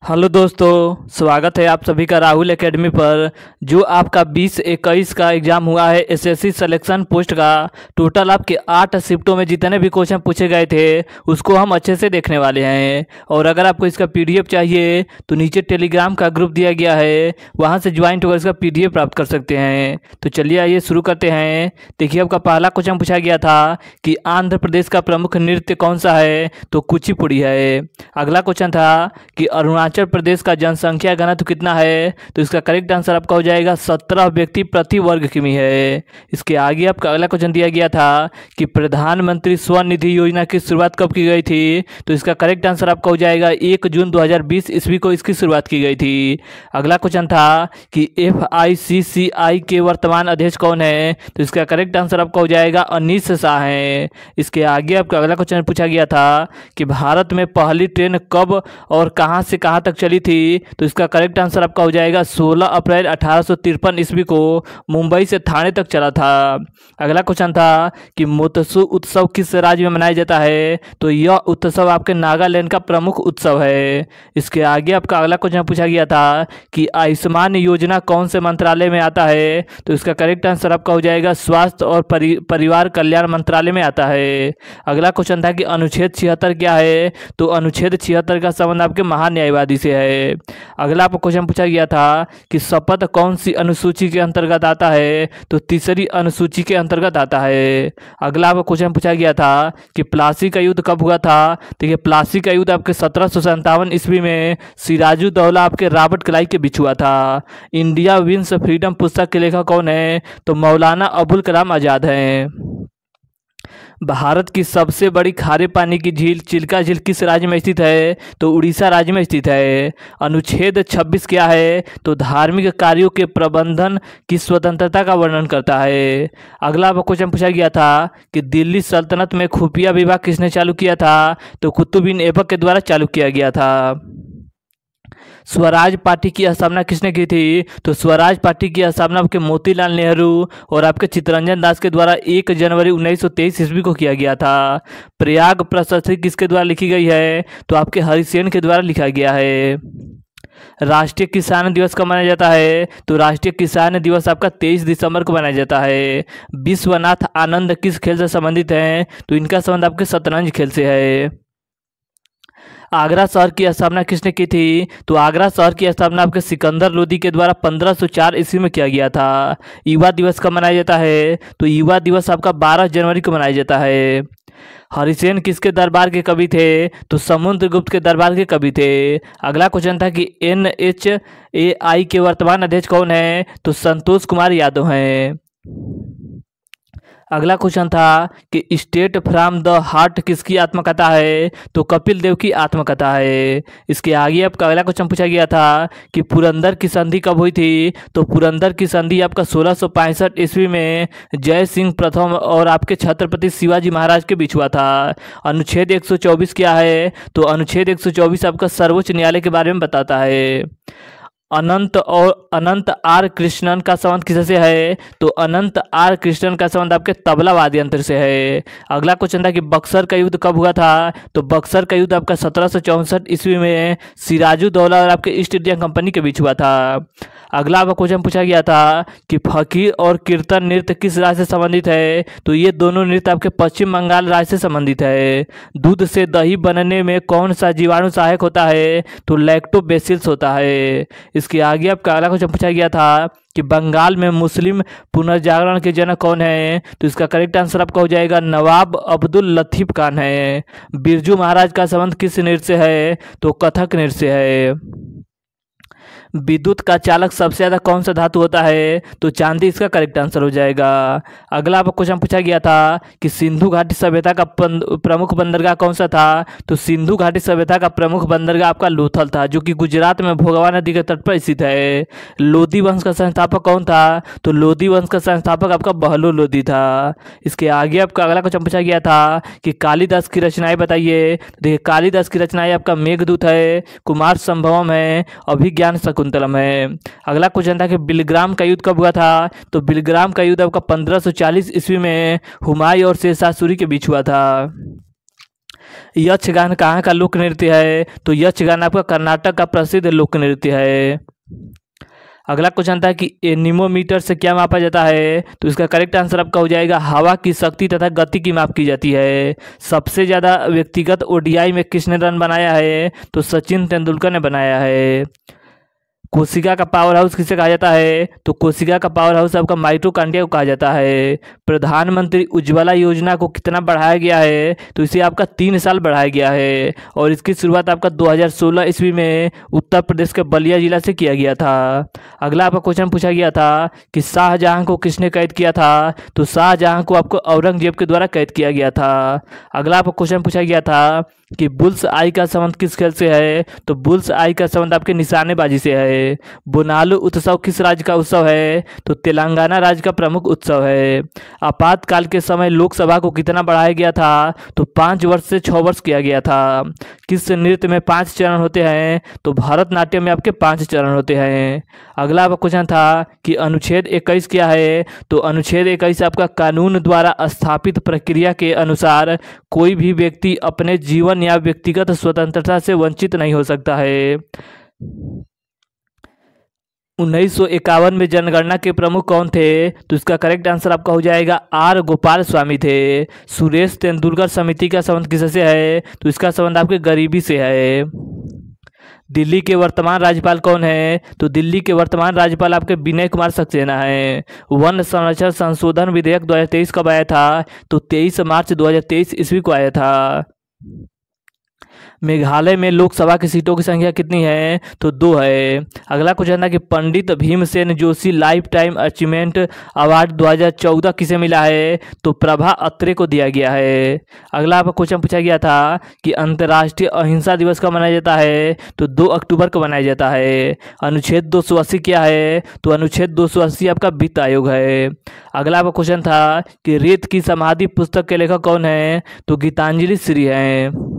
Hello दोस्तों, स्वागत है आप सभी का राहुल एकेडमी पर। जो आपका 20-21 का एग्ज़ाम हुआ है एसएससी सिलेक्शन पोस्ट का, टोटल आपके 8 शिफ्टों में जितने भी क्वेश्चन पूछे गए थे उसको हम अच्छे से देखने वाले हैं। और अगर आपको इसका पीडीएफ चाहिए तो नीचे टेलीग्राम का ग्रुप दिया गया है, वहां से ज्वाइन होकर इसका पीडीएफ प्राप्त कर सकते हैं। तो चलिए आइए शुरू करते हैं। देखिए, आपका पहला क्वेश्चन पूछा गया था कि आंध्र प्रदेश का प्रमुख नृत्य कौन सा है, तो कुचिपुड़ी है। अगला क्वेश्चन था कि अरुणाचल प्रदेश का जनसंख्या घनत्व कितना है, तो इसका करेक्ट आंसर आपका हो जाएगा 17 व्यक्ति प्रति वर्ग किमी है। इसके आगे आपका अगला क्वेश्चन दिया गया था कि प्रधानमंत्री स्वनिधि योजना की शुरुआत कब की गई थी, तो इसका करेक्ट आंसर आपका हो जाएगा 1 जून 2020 ईस्वी को इसकी शुरुआत की गई थी। अगला क्वेश्चन था कि FICCI के वर्तमान अध्यक्ष कौन है, तो इसका करेक्ट आंसर आपका हो जाएगा अनीस शाह है। इसके आगे आपका अगला क्वेश्चन पूछा गया था कि भारत में पहली ट्रेन कब और कहां से कहां तक चली थी, तो इसका करेक्ट आंसर आपका हो जाएगा 16 अप्रैल 1853 ईस्वी को मुंबई से थाने तक चला था। अगला क्वेश्चन था कि मोत्सु उत्सव किस राज्य में मनाया जाता है, तो यह उत्सव आपके नागालैंड का प्रमुख उत्सव है। इसके आगे आपका अगला क्वेश्चन पूछा गया था कि आयुष्मान योजना कौन से मंत्रालय में आता है, तो इसका करेक्ट आंसर आपका हो जाएगा स्वास्थ्य और परिवार कल्याण मंत्रालय में आता है। अगला क्वेश्चन था कि अनुच्छेद 76 क्या है, तो अनुच्छेद 76 का संबंध आपके महान्यायवादी से है। अगला आपको क्वेश्चन पूछा गया था कि शपथ कौन सी अनुसूची के अंतर्गत आता है, तो तीसरी अनुसूची के अंतर्गत आता है। अगला आपको क्वेश्चन पूछा गया था कि प्लासी का युद्ध कब हुआ था, तो ये प्लासी का युद्ध आपके 1757 ईस्वी में सिराजुद्दौला आपके रॉबर्ट क्लाइव के बीच हुआ था। इंडिया विंस फ्रीडम पुस्तक के लेखक कौन है, तो मौलाना अबुल कलाम आजाद हैं। भारत की सबसे बड़ी खारे पानी की झील चिल्का झील किस राज्य में स्थित है, तो उड़ीसा राज्य में स्थित है। अनुच्छेद 26 क्या है, तो धार्मिक कार्यों के प्रबंधन की स्वतंत्रता का वर्णन करता है। अगला क्वेश्चन पूछा गया था कि दिल्ली सल्तनत में खुफिया विभाग किसने चालू किया था, तो कुतुब बिन ऐबक के द्वारा चालू किया गया था। स्वराज पार्टी की स्थापना किसने की थी, तो स्वराज पार्टी की स्थापना आपके मोतीलाल नेहरू और आपके चित्तरंजन दास के द्वारा 1 जनवरी 1923 ईस्वी को किया गया था। प्रयाग प्रशस्ति किसके द्वारा लिखी गई है, तो आपके हरिसेन के द्वारा लिखा गया है। राष्ट्रीय किसान दिवस कब मनाया जाता है, तो राष्ट्रीय किसान दिवस आपका 23 दिसंबर को मनाया जाता है। विश्वनाथ आनंद किस खेल से संबंधित हैं, तो इनका संबंध आपके शतरंज खेल से है। आगरा शहर की स्थापना किसने की थी, तो आगरा शहर की स्थापना आपके सिकंदर लोदी के द्वारा 1504 ईस्वी में किया गया था। युवा दिवस कब मनाया जाता है, तो युवा दिवस आपका 12 जनवरी को मनाया जाता है। हरिसेन किसके दरबार के कवि थे, तो समुद्रगुप्त के दरबार के कवि थे। अगला क्वेश्चन था कि NHAI के वर्तमान अध्यक्ष कौन है, तो संतोष कुमार यादव हैं। अगला क्वेश्चन था कि स्टेट फ्रॉम द हार्ट किसकी आत्मकथा है, तो कपिल देव की आत्मकथा है। इसके आगे आपका अगला क्वेश्चन पूछा गया था कि पुरंदर की संधि कब हुई थी, तो पुरंदर की संधि आपका 1665 ईस्वी में जय सिंह प्रथम और आपके छत्रपति शिवाजी महाराज के बीच हुआ था। अनुच्छेद 124 क्या है, तो अनुच्छेद 124 आपका सर्वोच्च न्यायालय के बारे में बताता है। अनंत आर कृष्णन का संबंध किससे है, तो अनंत आर कृष्णन का संबंध आपके तबला वाद्य यंत्र से है। अगला क्वेश्चन था कि बक्सर का युद्ध कब हुआ था, तो बक्सर का युद्ध आपका 1764 ईस्वी में सिराजुद्दौला और आपके ईस्ट इंडिया कंपनी के बीच हुआ था। अगला आपका क्वेश्चन पूछा गया था कि फकीर और कीर्तन नृत्य किस राज्य से संबंधित है, तो ये दोनों नृत्य आपके पश्चिम बंगाल राज्य से संबंधित है। दूध से दही बनने में कौन सा जीवाणु सहायक होता है, तो लैक्टोबैसिलस होता है। इसके आगे आपका अगला क्वेश्चन पूछा गया था कि बंगाल में मुस्लिम पुनर्जागरण के जनक कौन है, तो इसका करेक्ट आंसर आपका हो जाएगा नवाब अब्दुल लतीफ खान है। बिरजू महाराज का संबंध किस नृत्य से है, तो कथक नृत्य से है। विद्युत का चालक सबसे ज्यादा कौन सा धातु होता है, तो चांदी इसका करेक्ट आंसर हो जाएगा। अगला आपको क्वेश्चन पूछा गया था कि सिंधु घाटी सभ्यता का प्रमुख बंदरगाह कौन सा था, तो सिंधु घाटी सभ्यता का प्रमुख बंदरगाह आपका लोथल था, जो कि गुजरात में भोगवा नदी के तट पर स्थित है। लोधी वंश का संस्थापक कौन था, तो लोधी वंश का संस्थापक आपका बहलो लोधी था। इसके आगे आपका अगला क्वेश्चन पूछा गया था कि कालिदास की रचनाएं बताइए। देखिए, कालिदास की रचनाएं आपका मेघदूत है, कुमार संभवम है, अभिज्ञान शकुंतलम है। अगला क्वेश्चन था कि बिलग्राम का युद्ध कब हुआ था, तो बिलग्राम का युद्ध आपका 1540 ईस्वी में हुमायूं और शेरशाह सूरी के बीच हुआ था। यक्षगान कहाँ का लोक नृत्य है? तो यक्षगान आपका कर्नाटक का प्रसिद्ध लोक नृत्य है। अगला क्वेश्चन था कि एनीमोमीटर से क्या मापा जाता है? तो इसका करेक्ट आंसर आपका हो जाएगा हवा की शक्ति तथा गति की माप की जाती है। सबसे ज़्यादा व्यक्तिगत ओडीआई में किसने रन बनाया है? तो सचिन तेंदुलकर ने बनाया है। कोशिका का पावर हाउस किसे कहा जाता है? तो कोशिका का पावर हाउस आपका माइटोकॉन्ड्रिया को कहा जाता है। प्रधानमंत्री उज्ज्वला योजना को कितना बढ़ाया गया है? तो इसे आपका 3 साल बढ़ाया गया है और इसकी शुरुआत आपका 2016 ईस्वी में उत्तर प्रदेश के बलिया जिला से किया गया था। अगला आपका क्वेश्चन पूछा गया था कि शाहजहां को किसने कैद किया था? तो शाहजहां को आपको औरंगजेब के द्वारा कैद किया गया था। अगला आपका क्वेश्चन पूछा गया था कि बुल्स आई का संबंध किस खेल से है? तो बुल्स आई का संबंध आपके निशानेबाजी से है। बोनालू उत्सव किस राज्य का उत्सव है? तो तेलंगाना राज्य का प्रमुख उत्सव है। आपातकाल के समय लोकसभा को कितना बढ़ाया गया था? तो 5 वर्ष से 6 वर्ष किया गया था। किस नृत्य में 5 चरण होते हैं? तो भरतनाट्यम में आपके 5 चरण होते हैं। अगला आपका क्वेश्चन था कि अनुच्छेद 21 क्या है? तो अनुच्छेद 21 आपका कानून द्वारा स्थापित प्रक्रिया के अनुसार कोई भी व्यक्ति अपने जीवन या व्यक्तिगत स्वतंत्रता से वंचित नहीं हो सकता है। 1951 में जनगणना के प्रमुख कौन थे? तो इसका करेक्ट आंसर आपका हो जाएगा आर गोपाल स्वामी थे। सुरेश तेंदुलकर समिति का संबंध किससे है? तो इसका संबंध आपके गरीबी से है। दिल्ली के वर्तमान राज्यपाल कौन है? तो दिल्ली के वर्तमान राज्यपाल आपके विनय कुमार सक्सेना हैं। वन संरक्षण संशोधन विधेयक 2023 कब आया था? तो 23 मार्च 2023 ईस्वी को आया था। मेघालय में लोकसभा की सीटों की संख्या कितनी है? तो 2 है। अगला क्वेश्चन था कि Pandit Bhimsen Joshi life time achievement award 2014 किसे मिला है? तो प्रभा अत्रे को दिया गया है। अगला आपका क्वेश्चन पूछा गया था कि अंतर्राष्ट्रीय अहिंसा दिवस कब मनाया जाता है? तो 2 अक्टूबर को मनाया जाता है। अनुच्छेद 280 क्या है? तो अनुच्छेद 280 आपका वित्त आयोग है। अगला आपका क्वेश्चन था कि रेत की समाधि पुस्तक के लेखक कौन है? तो गीतांजलि श्री हैं।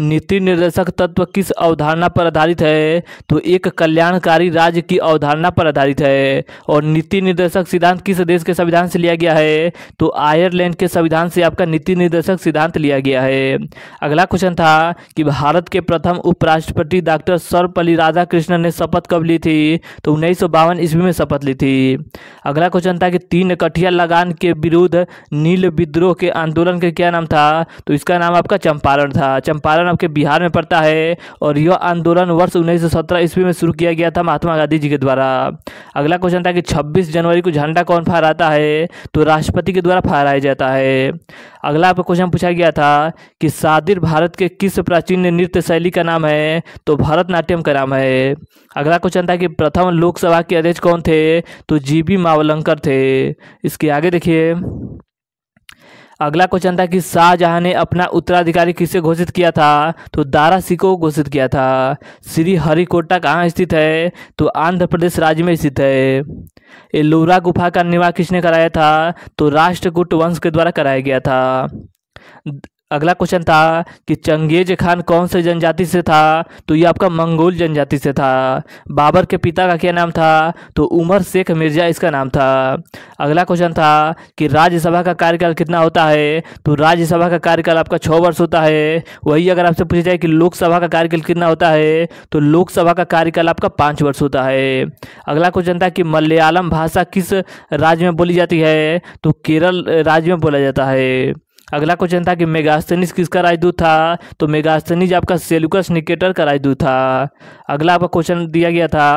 नीति निर्देशक तत्व किस अवधारणा पर आधारित है? तो एक कल्याणकारी राज्य की अवधारणा पर आधारित है। और नीति निर्देशक सिद्धांत किस देश के संविधान से लिया गया है? तो आयरलैंड के संविधान से आपका नीति निर्देशक सिद्धांत लिया गया है। अगला क्वेश्चन था कि भारत के प्रथम उपराष्ट्रपति डॉक्टर सर्वपल्ली राधाकृष्णन ने शपथ कब ली थी? तो 1952 ईस्वी में शपथ ली थी। अगला क्वेश्चन था कि 3 कठिया लगान के विरुद्ध नील विद्रोह के आंदोलन का क्या नाम था? तो इसका नाम आपका चंपारण था। चंपारण आपके बिहार में पड़ता है और यह आंदोलन वर्ष 1917 ईस्वी में शुरू किया गया था महात्मा गांधी जी के द्वारा। अगला क्वेश्चन था कि 26 जनवरी को झंडा कौन फहराता है? तो राष्ट्रपति के द्वारा फहराया जाता है। अगला आपको क्वेश्चन पूछा गया था कि सादिर भारत के किस प्राचीन नृत्य शैली का नाम है? तो भरतनाट्यम का नाम है। अगला क्वेश्चन था कि प्रथम लोकसभा के अध्यक्ष कौन थे? तो जीबी मावलंकर थे। इसके आगे देखिए, अगला क्वेश्चन था कि शाहजहां ने अपना उत्तराधिकारी किसे घोषित किया था? तो दारा सिकोह को घोषित किया था। श्री हरिकोटा कहाँ स्थित है? तो आंध्र प्रदेश राज्य में स्थित है। एलोरा गुफा का निर्माण किसने कराया था? तो राष्ट्रकूट वंश के द्वारा कराया गया था। अगला क्वेश्चन था कि चंगेज खान कौन से जनजाति से था? तो ये आपका मंगोल जनजाति से था। बाबर के पिता का क्या नाम था? तो उमर शेख मिर्जा इसका नाम था। अगला क्वेश्चन था कि राज्यसभा का कार्यकाल कितना होता है? तो राज्यसभा का कार्यकाल आपका 6 वर्ष होता है। वही अगर आपसे पूछा जाए कि लोकसभा का कार्यकाल कितना होता है? तो लोकसभा का कार्यकाल आपका 5 वर्ष होता है। अगला क्वेश्चन था कि मलयालम भाषा किस राज्य में बोली जाती है? तो केरल राज्य में बोला जाता है। अगला क्वेश्चन था कि मेगास्थनीज किसका राजदूत था? तो मेगास्थनीज आपका सेल्यूकस निकेटर का राजदूत था। अगला आपका क्वेश्चन दिया गया था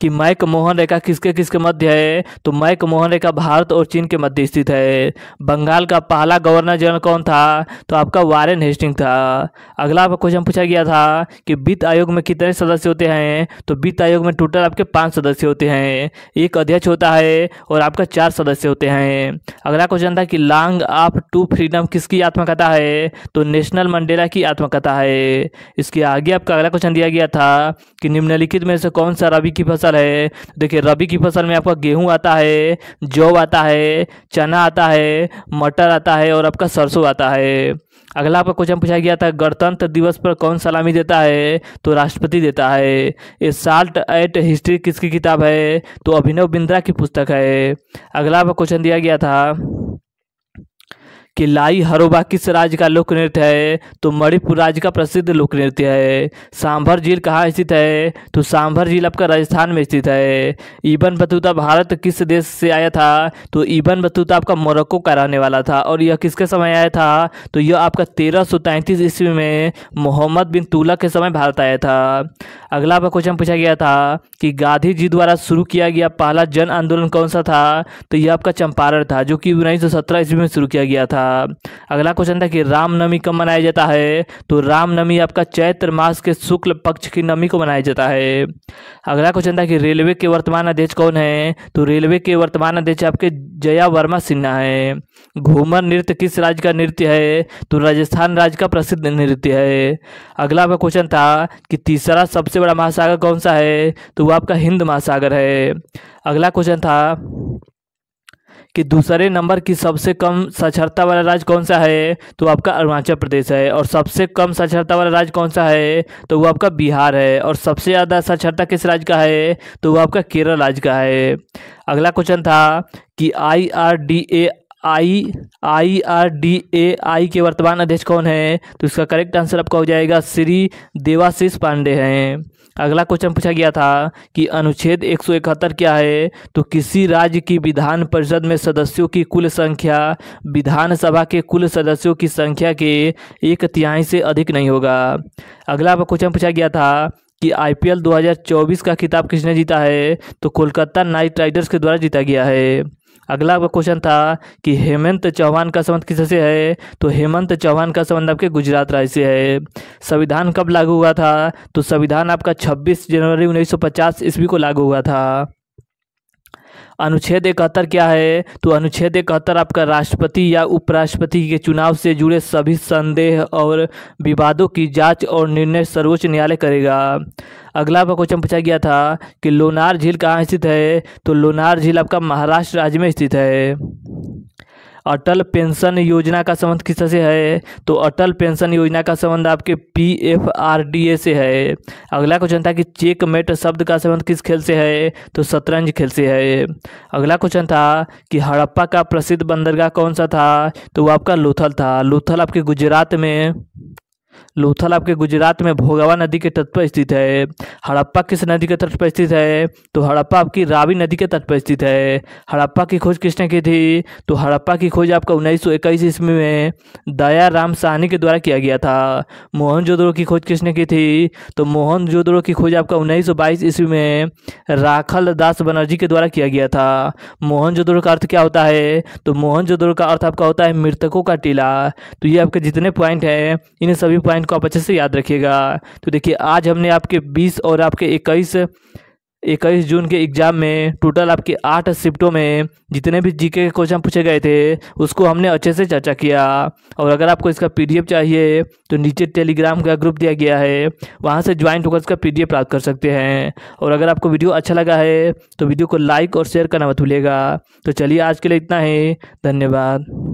कि मैक मोहन रेखा किसके किसके मध्य है? तो मैक मोहन रेखा भारत और चीन के मध्य स्थित है। बंगाल का पहला गवर्नर जनरल कौन था? तो आपका वारेन हेस्टिंग था। अगला आपका क्वेश्चन पूछा गया था कि वित्त आयोग में कितने सदस्य होते हैं? तो वित्त आयोग में टोटल आपके 5 सदस्य होते हैं। एक अध्यक्ष होता है और आपका 4 सदस्य होते हैं। अगला क्वेश्चन था कि लॉन्ग ऑफ टू फ्रीडम किसकी आत्मकथा है? तो नेशनल मंडेला की आत्मकथा है। इसके आगे आपका अगला क्वेश्चन दिया गया था कि निम्नलिखित में से कौन सा रबी की फसल है? देखिए, रबी की फसल में आपका गेहूं आता है, जौ आता है, चना आता है, मटर आता है और आपका सरसों आता है। अगला आपका क्वेश्चन पूछा गया था गणतंत्र दिवस पर कौन सलामी देता है? तो राष्ट्रपति देता है। ए साल्ट एट हिस्ट्री किसकी किताब है? तो अभिनव बिंद्रा की पुस्तक है। अगला आपका क्वेश्चन दिया गया था कि लाई हरोबा किस राज्य का लोक नृत्य है? तो मणिपुर राज्य का प्रसिद्ध लोक नृत्य है। सांभर झील कहाँ स्थित है? तो सांभर झील आपका राजस्थान में स्थित है। इबन बतूता भारत किस देश से आया था? तो इबन बतूता आपका मोरक्को का रहने वाला था और यह किसके समय आया था? तो यह आपका 1333 ईस्वी में मोहम्मद बिन तुगलक के समय भारत आया था। अगला आपका क्वेश्चन पूछा गया था कि गांधी जी द्वारा शुरू किया गया पहला जन आंदोलन कौन सा था? तो यह आपका चंपारण था, जो कि 1917 ईस्वी में शुरू किया गया था। अगला क्वेश्चन था कि रामनवमी कब मनाया जाता है? तो रामनवमी आपका चैत्र मास के शुक्ल पक्ष की नवमी को मनाया जाता है। अगला क्वेश्चन था कि रेलवे के वर्तमान अध्यक्ष कौन है? तो रेलवे के वर्तमान अध्यक्ष आपके जया वर्मा सिन्हा है। घूमर नृत्य किस राज्य का नृत्य है? तो राजस्थान राज्य का प्रसिद्ध नृत्य है। अगला आपका क्वेश्चन था कि तीसरा सबसे बड़ा महासागर कौन सा है? तो वो आपका हिंद महासागर है। अगला क्वेश्चन था कि दूसरे नंबर की सबसे कम साक्षरता वाला राज्य कौन सा है? तो आपका अरुणाचल प्रदेश है। और सबसे कम साक्षरता वाला राज्य कौन सा है? तो वो आपका बिहार है। और सबसे ज़्यादा साक्षरता किस राज्य का है? तो वो आपका केरल राज्य का है। अगला क्वेश्चन था कि IRDAI के वर्तमान अध्यक्ष कौन है? तो इसका करेक्ट आंसर आपका हो जाएगा श्री देवाशीष पांडे हैं। अगला क्वेश्चन पूछा गया था कि अनुच्छेद 171 क्या है? तो किसी राज्य की विधान परिषद में सदस्यों की कुल संख्या विधानसभा के कुल सदस्यों की संख्या के 1/3 से अधिक नहीं होगा। अगला क्वेश्चन पूछा गया था कि IPL 2024 का खिताब किसने जीता है? तो कोलकाता नाइट राइडर्स के द्वारा जीता गया है। अगला क्वेश्चन था कि हेमंत चौहान का संबंध किससे है? तो हेमंत चौहान का संबंध आपके गुजरात राज्य से है। संविधान कब लागू हुआ था? तो संविधान आपका 26 जनवरी 1950 ईस्वी को लागू हुआ था। अनुच्छेद 71 क्या है? तो अनुच्छेद 71 आपका राष्ट्रपति या उपराष्ट्रपति के चुनाव से जुड़े सभी संदेह और विवादों की जांच और निर्णय सर्वोच्च न्यायालय करेगा। अगला क्वेश्चन पूछा गया था कि लोनार झील कहाँ स्थित है? तो लोनार झील आपका महाराष्ट्र राज्य में स्थित है। अटल पेंशन योजना का संबंध किससे है? तो अटल पेंशन योजना का संबंध आपके PFRDA से है। अगला क्वेश्चन था कि चेकमेट शब्द का संबंध किस खेल से है? तो शतरंज खेल से है। अगला क्वेश्चन था कि हड़प्पा का प्रसिद्ध बंदरगाह कौन सा था? तो वो आपका लोथल था। लोथल आपके गुजरात में भोगावा नदी के तट पर स्थित है। हड़प्पा किस नदी के तट पर स्थित है? तो हड़प्पा आपकी रावी नदी के तट पर स्थित है। हड़प्पा की खोज किसने की थी? तो हड़प्पा की खोज आपका 1921 ईस्वी में दयाराम साहनी के द्वारा किया गया था। मोहनजोदड़ो की खोज किसने की थी? तो मोहनजोदड़ो की खोज आपका 1922 ईस्वी में राखल दास बनर्जी के द्वारा किया गया था। मोहनजोदड़ो का अर्थ क्या होता है? तो मोहनजोदड़ो का अर्थ आपका होता है मृतकों का टीला। तो ये आपके जितने पॉइंट हैं इन सभी पॉइंट को आप अच्छे से याद रखिएगा। तो देखिए आज हमने आपके 20 और आपके 21 जून के एग्जाम में टोटल आपके 8 शिफ्टों में जितने भी जीके के क्वेश्चन पूछे गए थे उसको हमने अच्छे से चर्चा किया। और अगर आपको इसका PDF चाहिए तो नीचे टेलीग्राम का ग्रुप दिया गया है, वहां से ज्वाइन होकर इसका PDF प्राप्त कर सकते हैं। और अगर आपको वीडियो अच्छा लगा है तो वीडियो को लाइक और शेयर करना मत भूलिएगा। तो चलिए आज के लिए इतना ही, धन्यवाद।